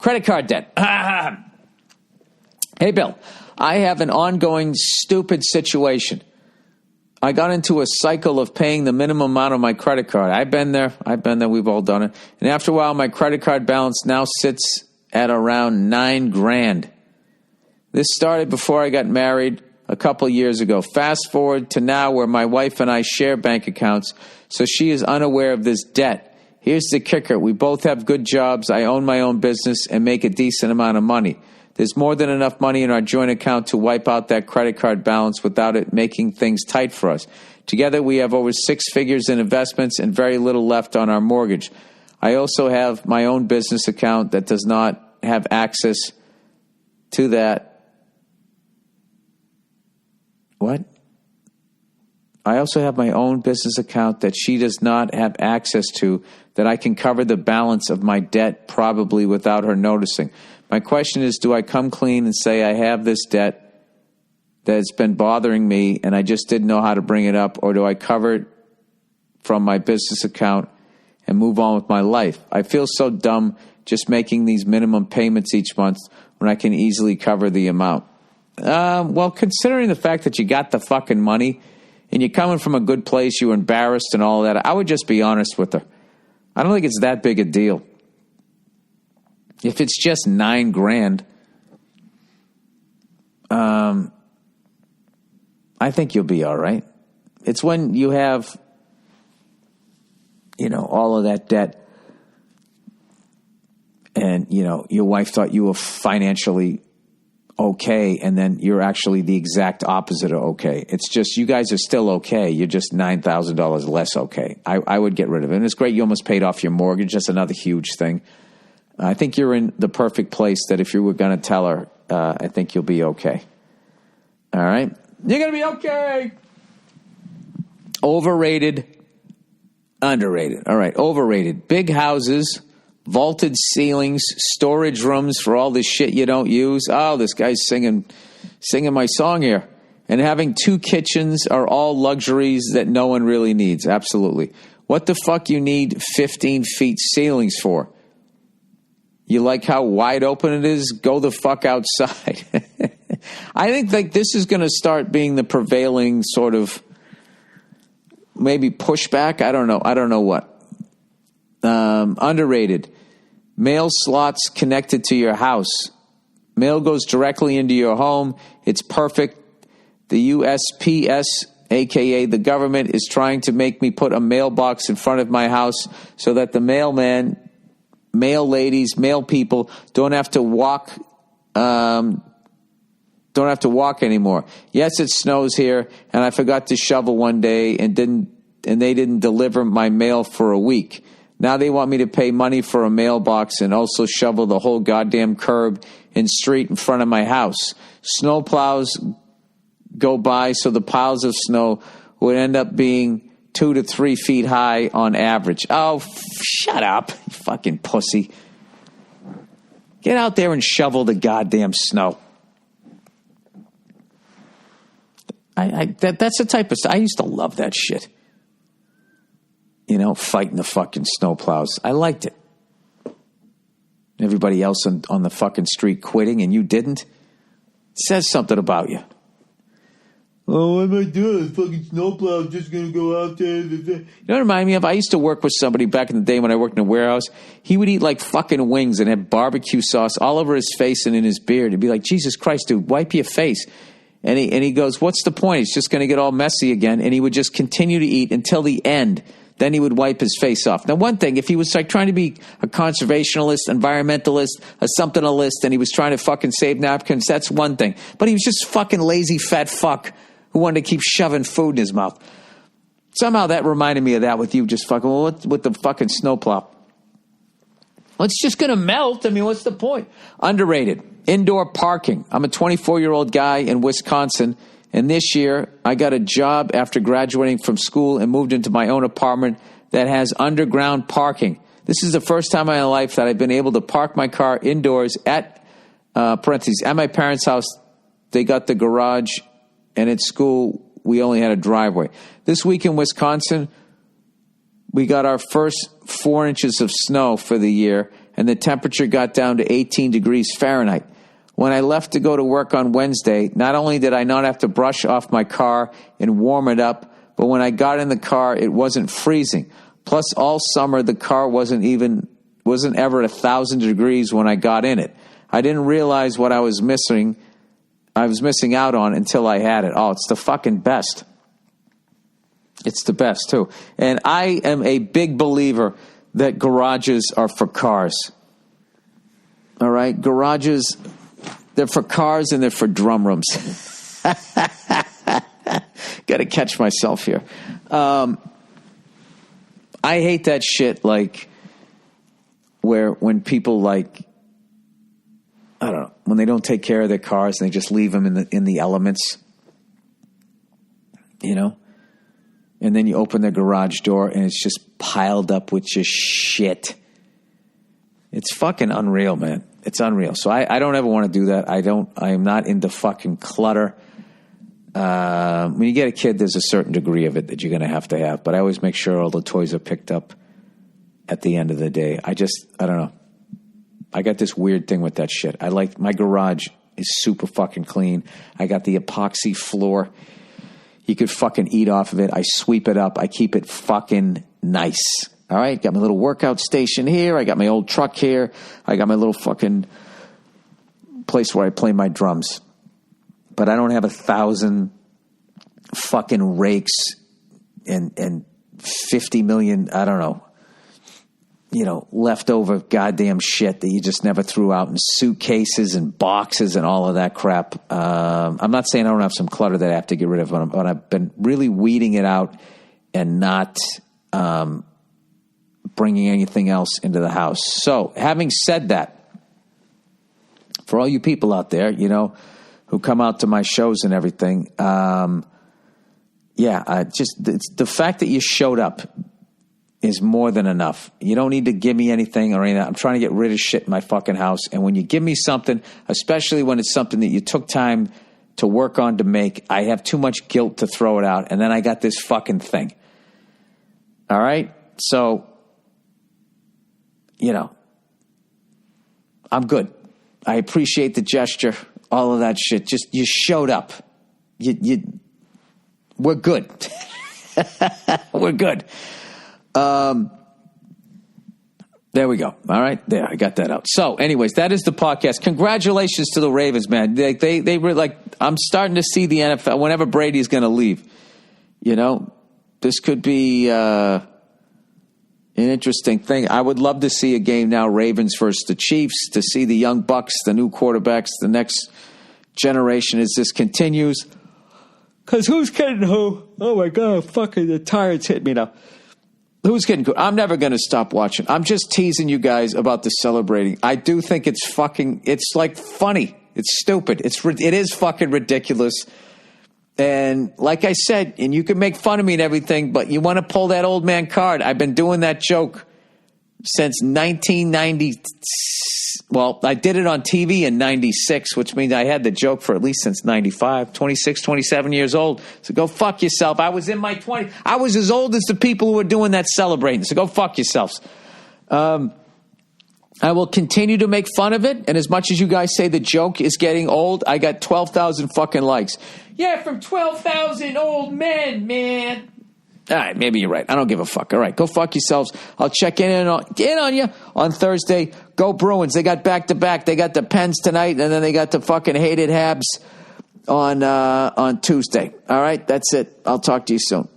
Credit card debt. Hey, Bill, I have an ongoing stupid situation. I got into a cycle of paying the minimum amount of my credit card. I've been there. We've all done it. And after a while, my credit card balance now sits at around $9,000. This started before I got married a couple years ago. Fast forward to now where my wife and I share bank accounts, so she is unaware of this debt. Here's the kicker. We both have good jobs. I own my own business and make a decent amount of money. There's more than enough money in our joint account to wipe out that credit card balance without it making things tight for us. Together, we have over 6 figures in investments and very little left on our mortgage. I also have my own business account that does not have access to that. What? I also have my own business account that she does not have access to that I can cover the balance of my debt probably without her noticing. My question is, do I come clean and say I have this debt that's been bothering me and I just didn't know how to bring it up, or do I cover it from my business account and move on with my life? I feel so dumb just making these minimum payments each month when I can easily cover the amount. Well, considering the fact that you got the fucking money and you're coming from a good place, you're embarrassed and all that, I would just be honest with her. I don't think it's that big a deal. If it's just $9,000, I think you'll be all right. It's when you have, all of that debt and, your wife thought you were financially okay, and then you're actually the exact opposite of okay. It's just you guys are still okay. You're just $9,000 less okay. I would get rid of it. And it's great you almost paid off your mortgage. That's another huge thing. I think you're in the perfect place that if you were going to tell her, I think you'll be okay. All right? You're going to be okay. Overrated, underrated. All right, overrated. Big houses, vaulted ceilings, storage rooms for all this shit you don't use. Oh, this guy's singing my song here. And having 2 kitchens are all luxuries that no one really needs. Absolutely. What the fuck you need 15 feet ceilings for? You like how wide open it is? Go the fuck outside. I think this is going to start being the prevailing sort of maybe pushback. I don't know what. Underrated. Mail slots connected to your house. Mail goes directly into your home. It's perfect. The USPS, a.k.a. the government, is trying to make me put a mailbox in front of my house so that the mailman, mail ladies, mail people don't have to walk anymore. Yes, it snows here, and I forgot to shovel one day and they didn't deliver my mail for a week. Now they want me to pay money for a mailbox and also shovel the whole goddamn curb and street in front of my house. Snow plows go by, so the piles of snow would end up being 2 to 3 feet high on average. Oh, shut up, you fucking pussy. Get out there and shovel the goddamn snow. That's the type of stuff. I used to love that shit. Fighting the fucking snowplows. I liked it. Everybody else on the fucking street quitting and you didn't. It says something about you. Oh, what am I doing? The fucking snowplow's just going to go out there. You know what it reminded me of? I used to work with somebody back in the day when I worked in a warehouse. He would eat like fucking wings and have barbecue sauce all over his face and in his beard. He'd be like, Jesus Christ, dude, wipe your face. And he goes, what's the point? It's just going to get all messy again. And he would just continue to eat until the end. Then he would wipe his face off. Now, one thing, if he was like trying to be a conservationalist, environmentalist, a something-alist, and he was trying to fucking save napkins, that's one thing. But he was just fucking lazy fat fuck who wanted to keep shoving food in his mouth. Somehow that reminded me of that with you just fucking, with the fucking snowplow. Well, it's just going to melt. I mean, what's the point? Underrated. Indoor parking. I'm a 24-year-old guy in Wisconsin. And this year, I got a job after graduating from school and moved into my own apartment that has underground parking. This is the first time in my life that I've been able to park my car indoors at my parents' house. They got the garage, and at school, we only had a driveway. This week in Wisconsin, we got our first 4 inches of snow for the year, and the temperature got down to 18 degrees Fahrenheit. When I left to go to work on Wednesday, not only did I not have to brush off my car and warm it up, but when I got in the car, it wasn't freezing. Plus, all summer, the car wasn't ever 1,000 degrees when I got in it. I didn't realize what I was missing out on until I had it. Oh, it's the fucking best. It's the best, too. And I am a big believer that garages are for cars. All right? Garages, they're for cars and they're for drum rooms. Got to catch myself here. I hate that shit, like, when people, like, I don't know, when they don't take care of their cars and they just leave them in the elements, you know? And then you open their garage door and it's just piled up with just shit. It's fucking unreal, man. It's unreal. So I don't ever want to do that. I am not into fucking clutter. When you get a kid, there's a certain degree of it that you're going to have. But I always make sure all the toys are picked up at the end of the day. I don't know. I got this weird thing with that shit. My garage is super fucking clean. I got the epoxy floor. You could fucking eat off of it. I sweep it up. I keep it fucking nice. All right? Got my little workout station here. I got my old truck here. I got my little fucking place where I play my drums. But I don't have 1,000 fucking rakes and 50 million, I don't know, leftover goddamn shit that you just never threw out in suitcases and boxes and all of that crap. I'm not saying I don't have some clutter that I have to get rid of, but I've been really weeding it out and not bringing anything else into the house. So, having said that, for all you people out there, who come out to my shows and everything, the fact that you showed up is more than enough. You don't need to give me anything or anything. I'm trying to get rid of shit in my fucking house. And when you give me something, especially when it's something that you took time to work on to make, I have too much guilt to throw it out. And then I got this fucking thing. All right? So, I'm good. I appreciate the gesture, all of that shit. Just, you showed up. We're good. We're good. There we go. All right. There, I got that out. So anyways, that is the podcast. Congratulations to the Ravens, man. They were like, I'm starting to see the NFL whenever Brady's going to leave, this could be, an interesting thing. I would love to see a game now, Ravens versus the Chiefs, to see the young Bucks, the new quarterbacks, the next generation as this continues. Because who's kidding who? Oh, my God, fucking the tyrants hit me now. Who's getting good? I'm never going to stop watching. I'm just teasing you guys about the celebrating. I do think it's like funny. It's stupid. It is fucking ridiculous. And like I said, and you can make fun of me and everything, but you want to pull that old man card. I've been doing that joke since 1990. Well, I did it on TV in 96, which means I had the joke for at least since 95, 26, 27 years old. So go fuck yourself. I was in my 20s. I was as old as the people who were doing that celebrating. So go fuck yourselves. I will continue to make fun of it. And as much as you guys say the joke is getting old, I got 12,000 fucking likes. Yeah, from 12,000 old men, man. All right, maybe you're right. I don't give a fuck. All right, go fuck yourselves. I'll check in on you on Thursday. Go Bruins. They got back-to-back. They got the Pens tonight, and then they got the fucking hated Habs on Tuesday. All right, that's it. I'll talk to you soon.